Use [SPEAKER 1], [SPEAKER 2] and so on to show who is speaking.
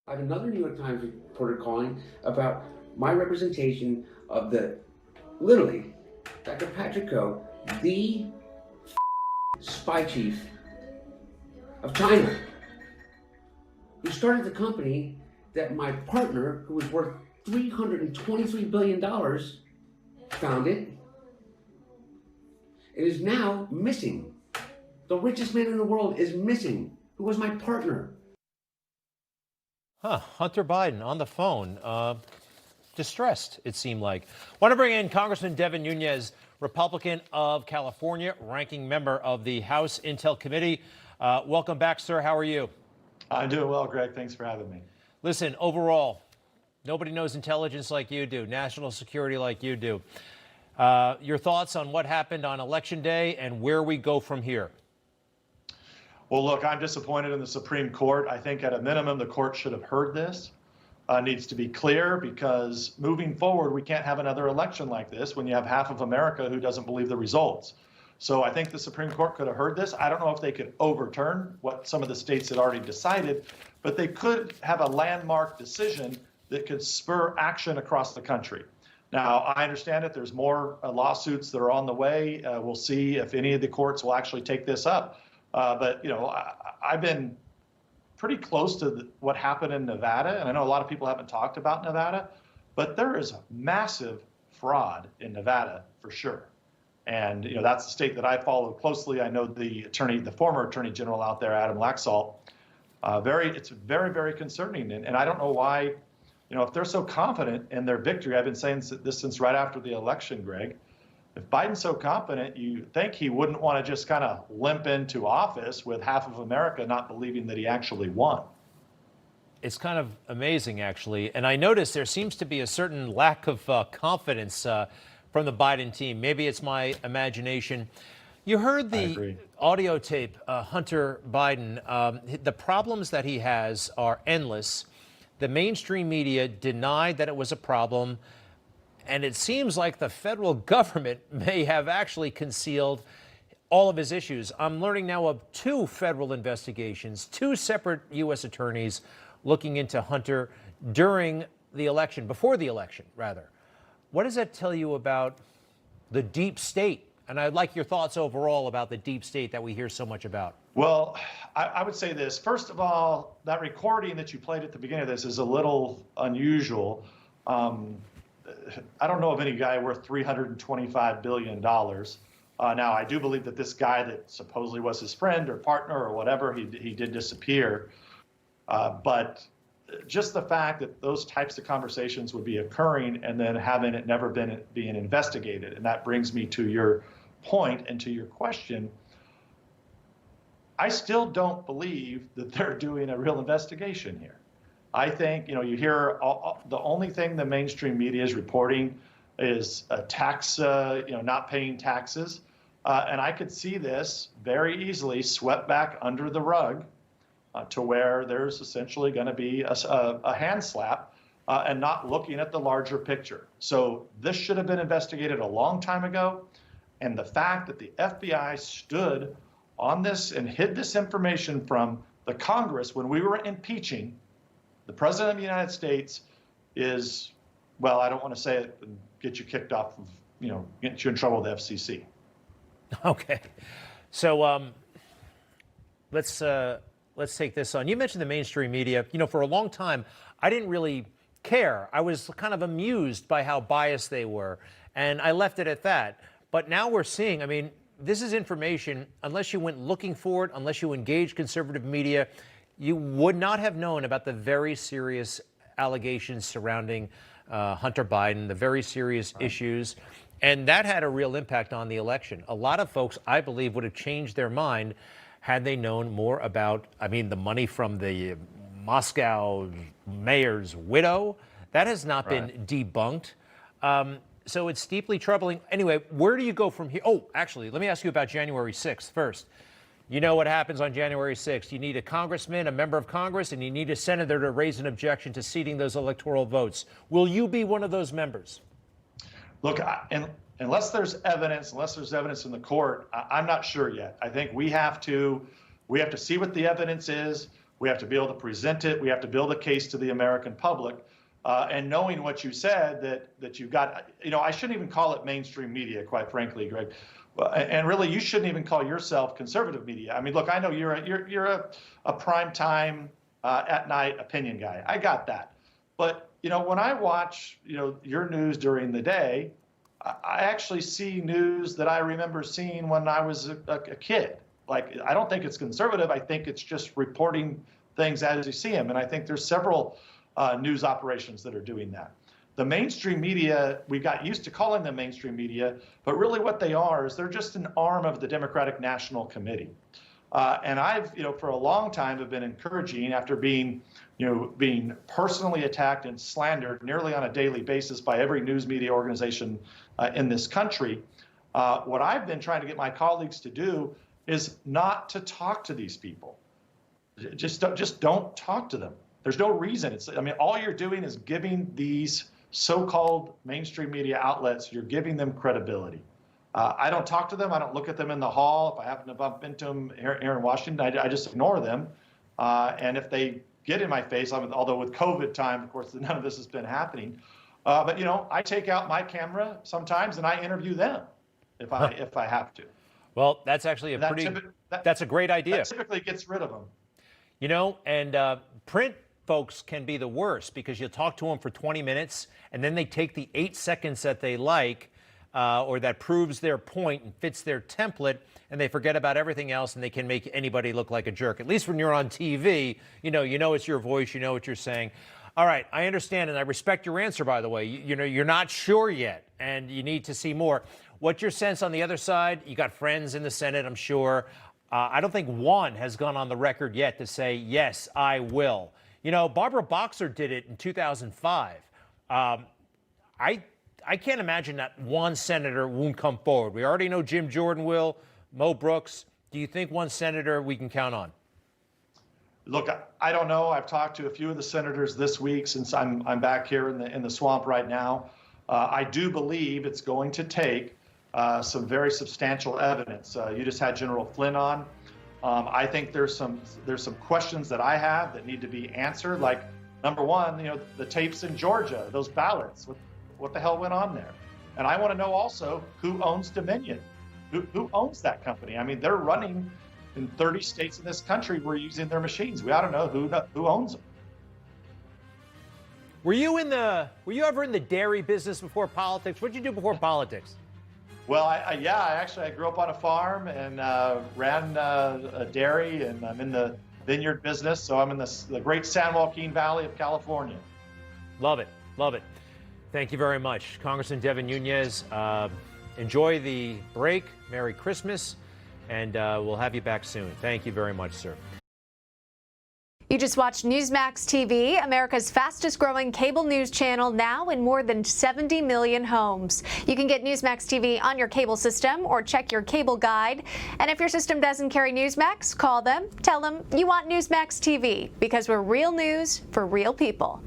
[SPEAKER 1] I have another New York Times reporter calling about my representation of literally, Dr. Patrick Ho, the spy chief of China, who started the company that my partner, who was worth $323 billion, founded, and is now missing. The richest man in the world is missing, who was my partner.
[SPEAKER 2] Hunter Biden on the phone, distressed, it seemed like. Want to bring in Congressman Devin Nunes, Republican of California, ranking member of the House Intel Committee. Welcome back, sir. How are you?
[SPEAKER 3] I'm doing well, Greg. Thanks for having me.
[SPEAKER 2] Listen, overall, nobody knows intelligence like you do, national security like you do. Your thoughts on what happened on Election Day and where we go from here?
[SPEAKER 3] Well, look, I'm disappointed in the Supreme Court. I think at a minimum, the court should have heard this. Needs to be clear, because moving forward, we can't have another election like this when you have half of America who doesn't believe the results. So I think the Supreme Court could have heard this. I don't know if they could overturn what some of the states had already decided, but they could have a landmark decision that could spur action across the country. Now, I understand that there's more lawsuits that are on the way. We'll see if any of the courts will actually take this up. But, you know, I've been pretty close to what happened in Nevada, and I know a lot of people haven't talked about Nevada, but there is massive fraud in Nevada for sure. And, you know, that's the state that I follow closely. I know the former attorney general out there, Adam Laxalt. It's very, very concerning. And I don't know why, you know, if they're so confident in their victory, I've been saying this since right after the election, Greg. If Biden's so confident, you think he wouldn't want to just kind of limp into office with half of America not believing that he actually won.
[SPEAKER 2] It's kind of amazing, actually. And I noticed there seems to be a certain lack of confidence from the Biden team. Maybe it's my imagination. You heard the audio tape, Hunter Biden. The problems that he has are endless. The mainstream media denied that it was a problem. And it seems like the federal government may have actually concealed all of his issues. I'm learning now of 2 federal investigations, 2 separate U.S. attorneys looking into Hunter during the election, before the election, rather. What does that tell you about the deep state? And I'd like your thoughts overall about the deep state that we hear so much about.
[SPEAKER 3] Well, I would say this. First of all, that recording that you played at the beginning of this is a little unusual. I don't know of any guy worth $325 billion. Now, I do believe that this guy that supposedly was his friend or partner or whatever, he did disappear. But just the fact that those types of conversations would be occurring and then having it never been being investigated. And that brings me to your point and to your question. I still don't believe that they're doing a real investigation here. I think, you know, you hear the only thing the mainstream media is reporting is a tax, not paying taxes. And I could see this very easily swept back under the rug to where there's essentially going to be a hand slap and not looking at the larger picture. So this should have been investigated a long time ago. And the fact that the FBI stood on this and hid this information from the Congress when we were impeaching the president of the United States is, well, I don't want to say it and get you kicked off of, get you in trouble with the FCC.
[SPEAKER 2] Okay. So let's take this on. You mentioned the mainstream media. You know, for a long time, I didn't really care. I was kind of amused by how biased they were, and I left it at that. But now we're seeing, I mean, this is information, unless you went looking for it, unless you engaged conservative media, you would not have known about the very serious allegations surrounding Hunter Biden, the very serious issues. And that had a real impact on the election. A lot of folks, I believe, would have changed their mind had they known more about, the money from the Moscow mayor's widow. That has not been debunked. So it's deeply troubling. Anyway, where do you go from here? Oh, actually, let me ask you about January 6th first. You know what happens on January 6th. You need a congressman, a member of Congress, and you need a senator to raise an objection to seating those electoral votes. Will you be one of those members?
[SPEAKER 3] Look, unless there's evidence in the court, I'm not sure yet. I think we have to see what the evidence is. We have to be able to present it. We have to build a case to the American public. And knowing what you said, that you've got, I shouldn't even call it mainstream media, quite frankly, Greg. And really, you shouldn't even call yourself conservative media. I mean, look, I know you're a prime time at night opinion guy. I got that. But when I watch your news during the day, I actually see news that I remember seeing when I was a kid. Like, I don't think it's conservative. I think it's just reporting things as you see them. And I think there's several news operations that are doing that. The mainstream media, we got used to calling them mainstream media, but really what they are is they're just an arm of the Democratic National Committee. And I've, for a long time have been encouraging, after being personally attacked and slandered nearly on a daily basis by every news media organization in this country. What I've been trying to get my colleagues to do is not to talk to these people. Just don't talk to them. There's no reason. All you're doing is giving these so-called mainstream media outlets, you're giving them credibility. I don't talk to them. I don't look at them in the hall. If I happen to bump into them here in Washington, I just ignore them. And if they get in my face, although with COVID time, of course, none of this has been happening. But I take out my camera sometimes and I interview them if I have to.
[SPEAKER 2] Well, that's actually that's a great idea.
[SPEAKER 3] That typically gets rid of them.
[SPEAKER 2] And print folks can be the worst, because you'll talk to them for 20 minutes and then they take the 8 seconds that they like or that proves their point and fits their template, and they forget about everything else, and they can make anybody look like a jerk. At least when you're on TV, you know it's your voice, you know what you're saying. All right, I understand, and I respect your answer, by the way. You're not sure yet, and you need to see more. What's your sense on the other side? You got friends in the Senate, I'm sure. I don't think one has gone on the record yet to say, yes, I will. Barbara Boxer did it in 2005. I can't imagine that one senator won't come forward. We already know Jim Jordan will, Mo Brooks. Do you think one senator we can count on?
[SPEAKER 3] Look, I don't know. I've talked to a few of the senators this week since I'm back here in the swamp right now. I do believe it's going to take some very substantial evidence. You just had General Flynn on. I think there's some questions that I have that need to be answered. Like, number one, the tapes in Georgia, those ballots. What the hell went on there? And I want to know also who owns Dominion. Who owns that company? They're running in 30 states in this country. We're using their machines. We ought to know who owns them.
[SPEAKER 2] Were you ever in the dairy business before politics? What did you do before politics?
[SPEAKER 3] Well, I grew up on a farm and ran a dairy, and I'm in the vineyard business. So I'm in the great San Joaquin Valley of California.
[SPEAKER 2] Love it. Love it. Thank you very much, Congressman Devin Nunes. Enjoy the break. Merry Christmas. And we'll have you back soon. Thank you very much, sir.
[SPEAKER 4] You just watched Newsmax TV, America's fastest growing cable news channel, now in more than 70 million homes. You can get Newsmax TV on your cable system or check your cable guide. And if your system doesn't carry Newsmax, call them, tell them you want Newsmax TV, because we're real news for real people.